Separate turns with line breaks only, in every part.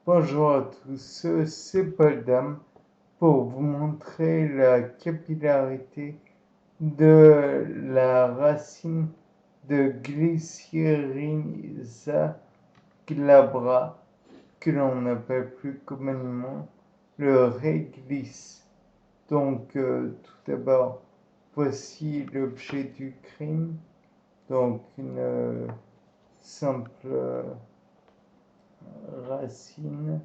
Bonjour à tous, c'est Paul Dame pour vous montrer la capillarité de la racine de Glycyrrhiza glabra, que l'on appelle plus communément le réglisse. Donc, tout d'abord, voici l'objet du crime. Donc, une simple racine.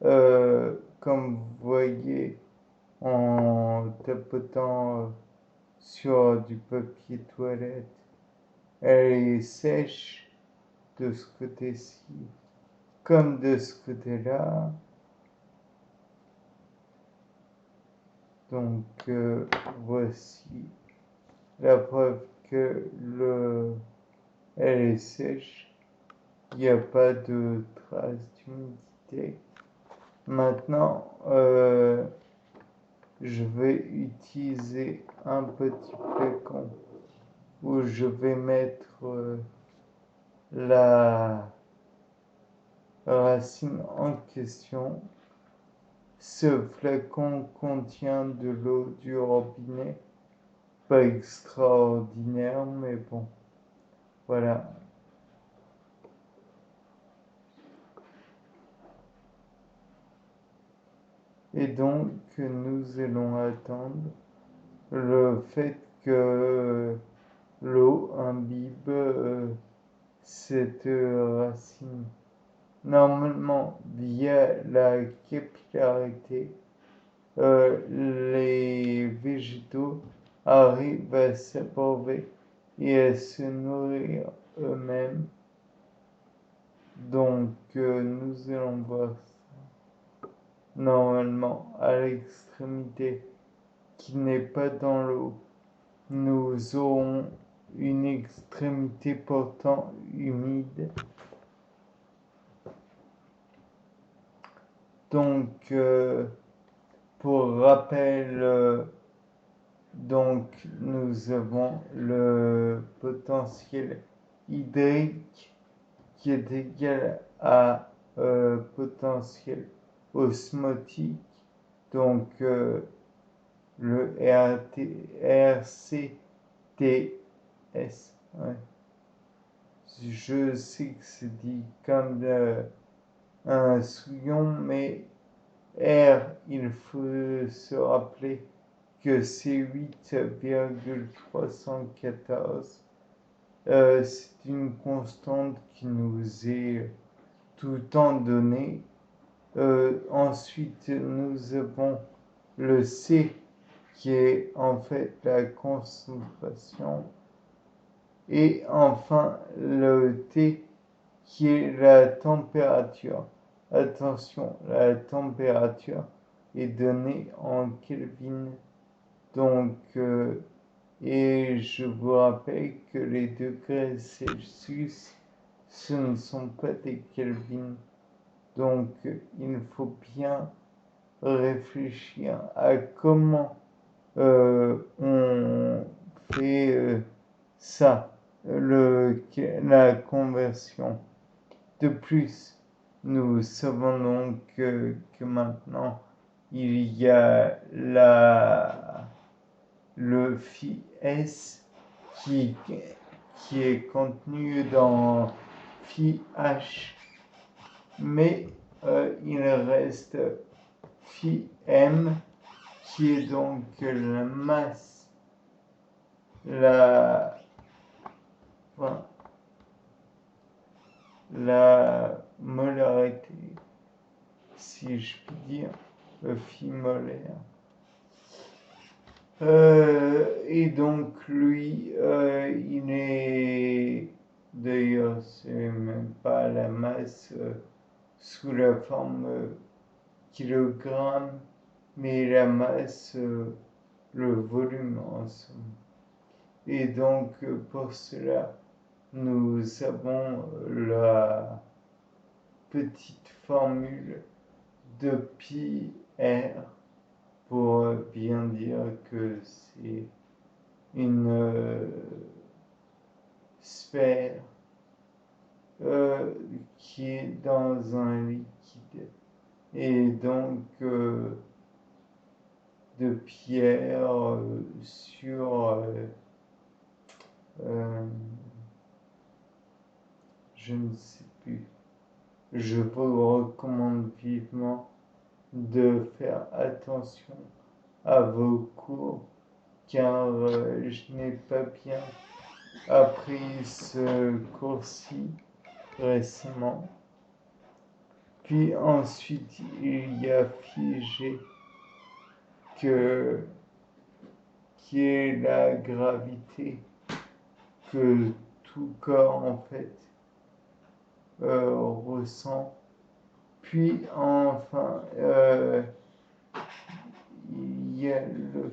Comme vous voyez en tapotant sur du papier toilette, elle est sèche de ce côté-ci comme de ce côté-là. Donc voici la preuve que elle est sèche. Il n'y a pas de traces d'humidité. Maintenant, je vais utiliser un petit flacon où je vais mettre la racine en question. Ce flacon contient de l'eau du robinet, pas extraordinaire, mais bon, voilà. Et donc, nous allons attendre le fait que l'eau imbibe cette racine. Normalement, via la capillarité, les végétaux arrivent à s'abreuver et à se nourrir eux-mêmes. Donc, nous allons voir ça. Normalement, à l'extrémité qui n'est pas dans l'eau, nous aurons une extrémité pourtant humide. Donc, pour rappel, donc nous avons le potentiel hydrique qui est égal à potentiel osmotique, donc le RCTS. Ouais. Je sais que c'est dit comme un souillon, mais R, il faut se rappeler que c'est 8,314. C'est une constante qui nous est tout le temps donnée. Ensuite, nous avons le C qui est en fait la concentration. Et enfin, le T qui est la température. Attention, la température est donnée en Kelvin. Donc, et je vous rappelle que les degrés Celsius, ce ne sont pas des Kelvin. Donc, il faut bien réfléchir à comment on fait ça, la conversion. De plus, nous savons donc que maintenant, il y a le phi S qui est contenu dans phi H, mais il reste phi M qui est donc la masse, la molarité, si je puis dire, le phi molaire. Et donc lui, il est, d'ailleurs c'est même pas la masse sous la forme kilogramme, mais la masse, le volume en somme. Et donc pour cela, nous avons la petite formule de pi r pour bien dire que c'est une sphère qui est dans un liquide et donc de pierre sur je ne sais plus. Je vous recommande vivement de faire attention à vos cours car je n'ai pas bien appris ce cours-ci récemment. Puis ensuite, il y a figé qui est la gravité que tout corps en fait ressent. Puis enfin, il y a le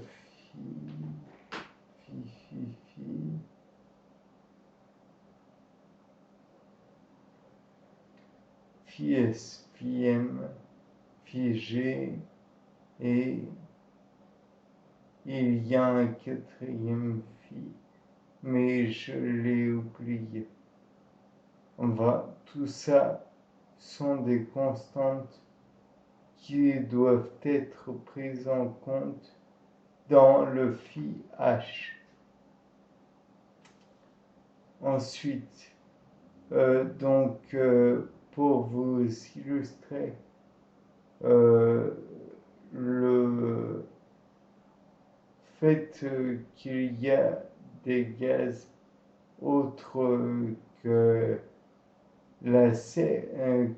FIM, figé, et il y a un quatrième phi, mais je l'ai oublié. Enfin, tout ça sont des constantes qui doivent être prises en compte dans le phi h. Ensuite, pour vous illustrer le fait qu'il y a des gaz autres que la sève,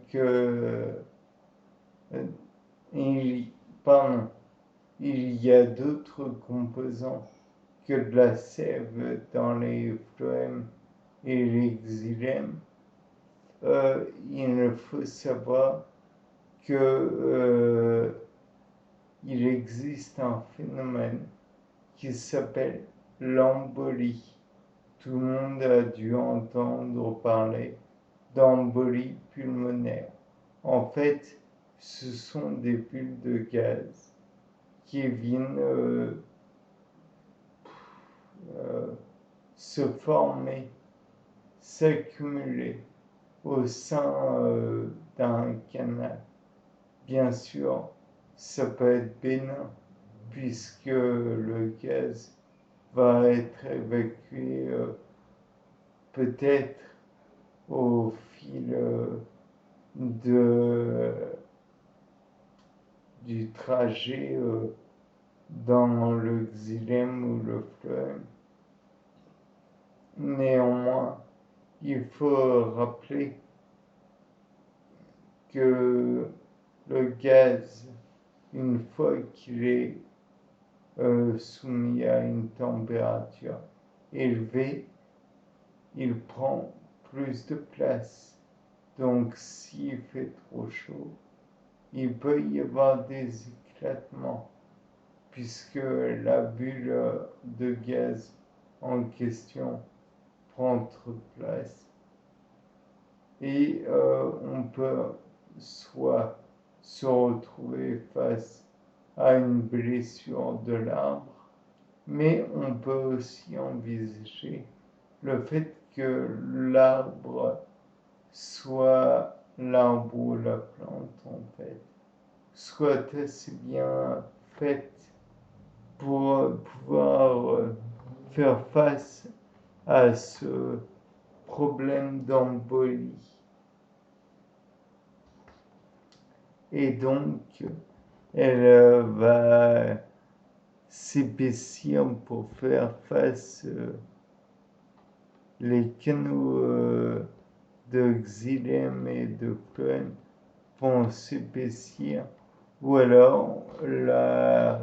il y a d'autres composants que de la sève dans les phloèmes et les xylèmes. Il faut savoir que il existe un phénomène qui s'appelle l'embolie. Tout le monde a dû entendre parler d'embolie pulmonaire. En fait, ce sont des bulles de gaz qui viennent se former, s'accumuler au sein d'un canal. Bien sûr, ça peut être bénin puisque le gaz va être évacué peut-être au fil du trajet dans le xylème ou le phloème. Néanmoins, il faut rappeler que le gaz, une fois qu'il est soumis à une température élevée, il prend plus de place. Donc s'il fait trop chaud, il peut y avoir des éclatements puisque la bulle de gaz en question prend trop de place. Et on peut soit se retrouver face à une blessure de l'arbre, mais on peut aussi envisager le fait que l'arbre soit l'arbre ou la plante en fait soit assez bien faite pour pouvoir faire face à ce problème d'embolie. Et donc, elle va s'épaissir pour faire face les canaux de xylème et de phloème vont s'épaissir ou alors la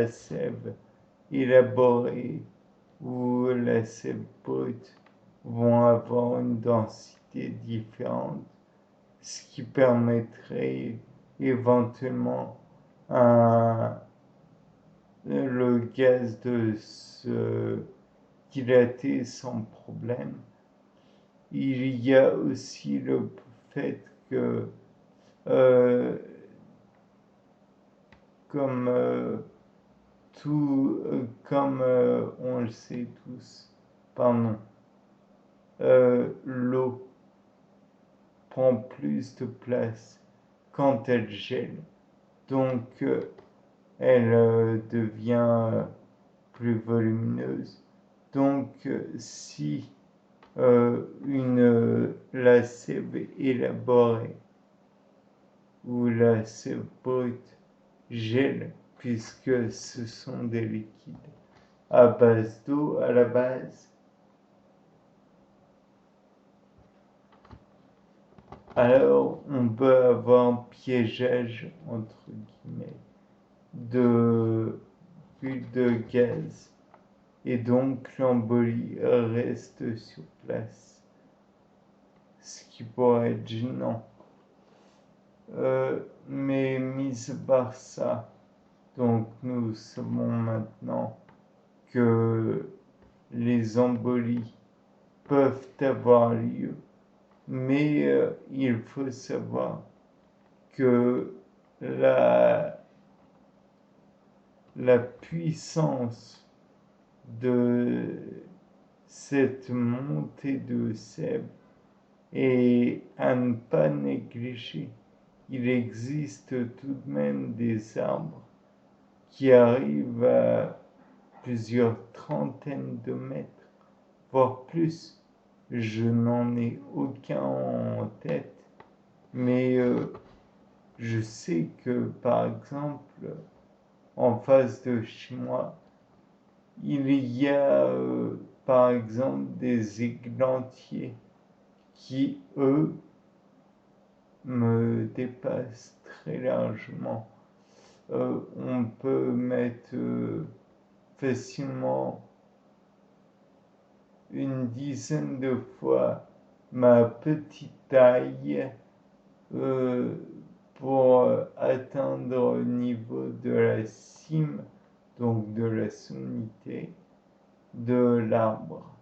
sève élaborée ou la sève brute vont avoir une densité différente, ce qui permettrait éventuellement le gaz de se dilater sans problème. Il y a aussi le fait que comme on le sait tous, l'eau prend plus de place quand elle gèle. Donc, elle devient plus volumineuse. Donc, si la sève élaborée ou la sève brute gèle, puisque ce sont des liquides à base d'eau à la base, alors on peut avoir un piégeage entre guillemets de bulle de gaz et donc l'embolie reste sur place, ce qui pourrait être gênant. Mais mis à part ça, donc nous savons maintenant que les embolies peuvent avoir lieu, mais il faut savoir que la puissance de cette montée de sève est à ne pas négliger. Il existe tout de même des arbres qui arrivent à plusieurs trentaines de mètres, voire plus. Je n'en ai aucun en tête, mais je sais que par exemple, en face de chez moi, il y a par exemple des églantiers qui, eux, me dépassent très largement. On peut mettre facilement une dizaine de fois ma petite taille pour atteindre le niveau de la cime, donc de la sommité de l'arbre.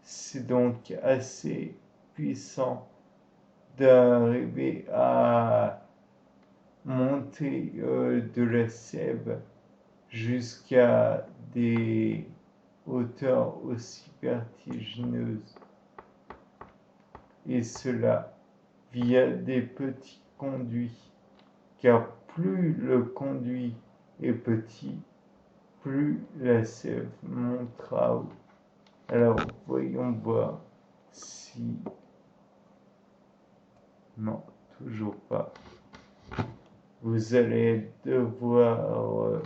C'est donc assez puissant d'arriver à monter de la sève jusqu'à des hauteurs aussi vertigineuses. Et cela via des petits conduits, car plus le conduit est petit, plus la sève montera haut. Alors voyons voir si... Non, toujours pas. Vous allez devoir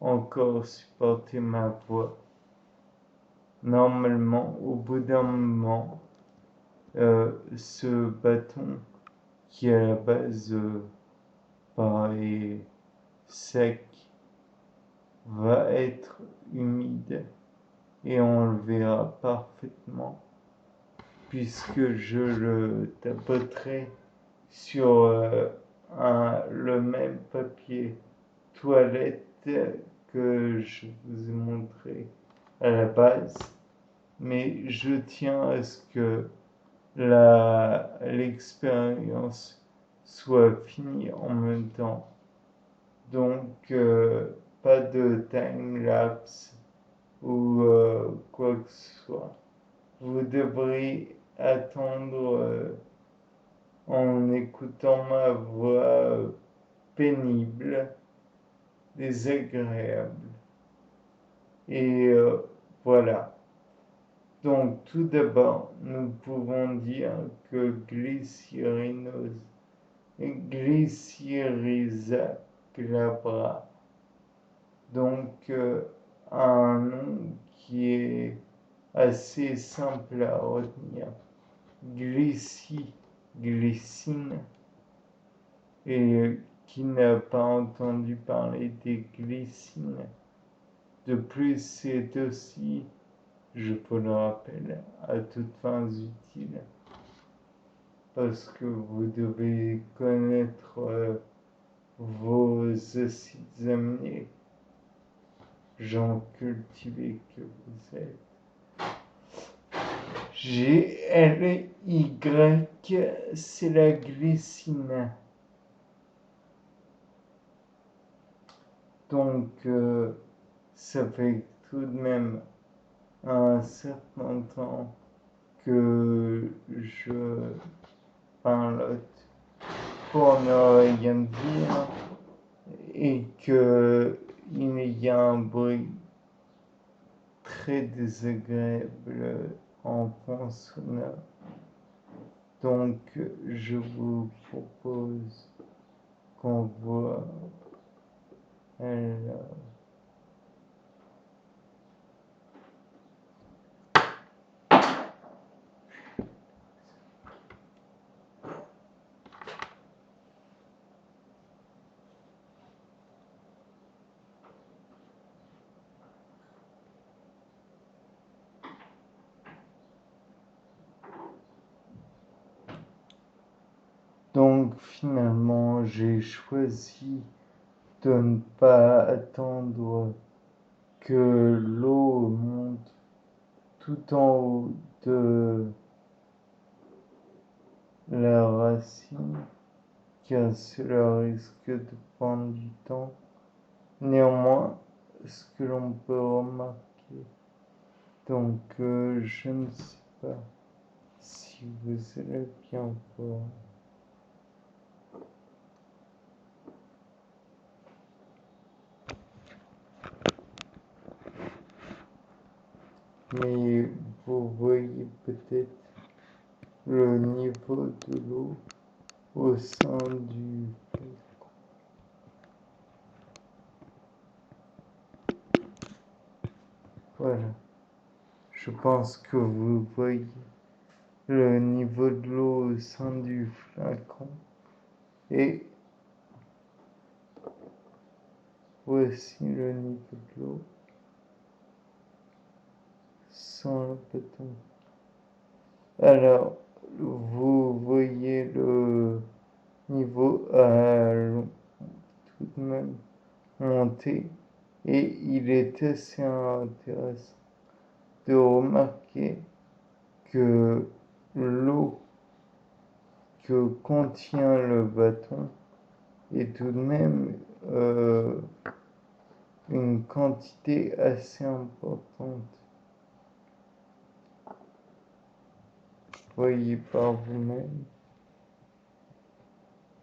encore supporter ma voix. Normalement, au bout d'un moment, ce bâton qui à la base paraît sec va être humide et on le verra parfaitement puisque je le tapoterai sur le même papier toilette que je vous ai montré à la base, mais je tiens à ce que l'expérience soit finie en même temps. Donc, pas de time-lapse ou quoi que ce soit. Vous devrez attendre en écoutant ma voix pénible, désagréable. Et voilà. Donc, tout d'abord, nous pouvons dire que Glycyrrhiza glabra, donc un nom qui est assez simple à retenir. Glycine, et qui n'a pas entendu parler des glycines. De plus, c'est aussi, je vous le rappelle, à toutes fins utiles, parce que vous devez connaître vos acides aminés, gens cultivés que vous êtes. GLY, c'est la glycine. Donc, ça fait tout de même un certain temps que je parlotte pour ne rien dire et qu'il y a un bruit très désagréable en fond sonore. Donc, je vous propose qu'on voit alors. Donc finalement, j'ai choisi de ne pas attendre que l'eau monte tout en haut de la racine, car cela risque de prendre du temps. Néanmoins, ce que l'on peut remarquer, donc je ne sais pas si vous allez bien voir. Mais vous voyez peut-être le niveau de l'eau au sein du flacon. Voilà, je pense que vous voyez le niveau de l'eau au sein du flacon. Et voici le niveau de l'eau sans le bâton. Alors, vous voyez le niveau a tout de même monté et il est assez intéressant de remarquer que l'eau que contient le bâton est tout de même une quantité assez importante. Voyez par vous-même,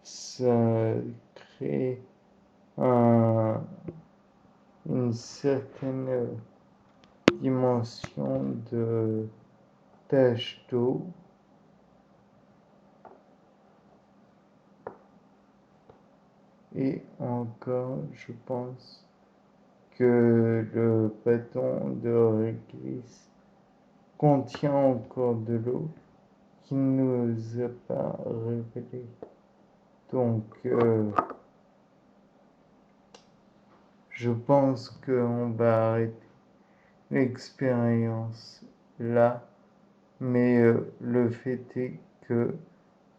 ça crée une certaine dimension de tache d'eau. Et encore, je pense que le bâton de réglisse contient encore de l'eau qui ne nous a pas révélé. Donc, je pense qu'on va arrêter l'expérience là, mais le fait est que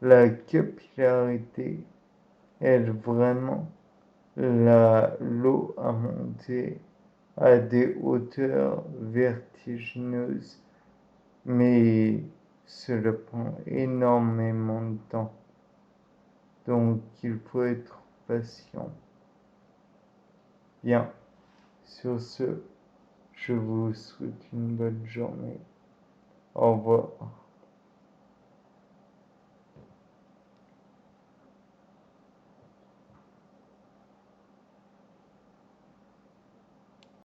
la capillarité, elle vraiment, l'eau a monté à des hauteurs vertigineuses, mais cela prend énormément de temps. Donc il faut être patient. Bien, sur ce, je vous souhaite une bonne journée. Au revoir.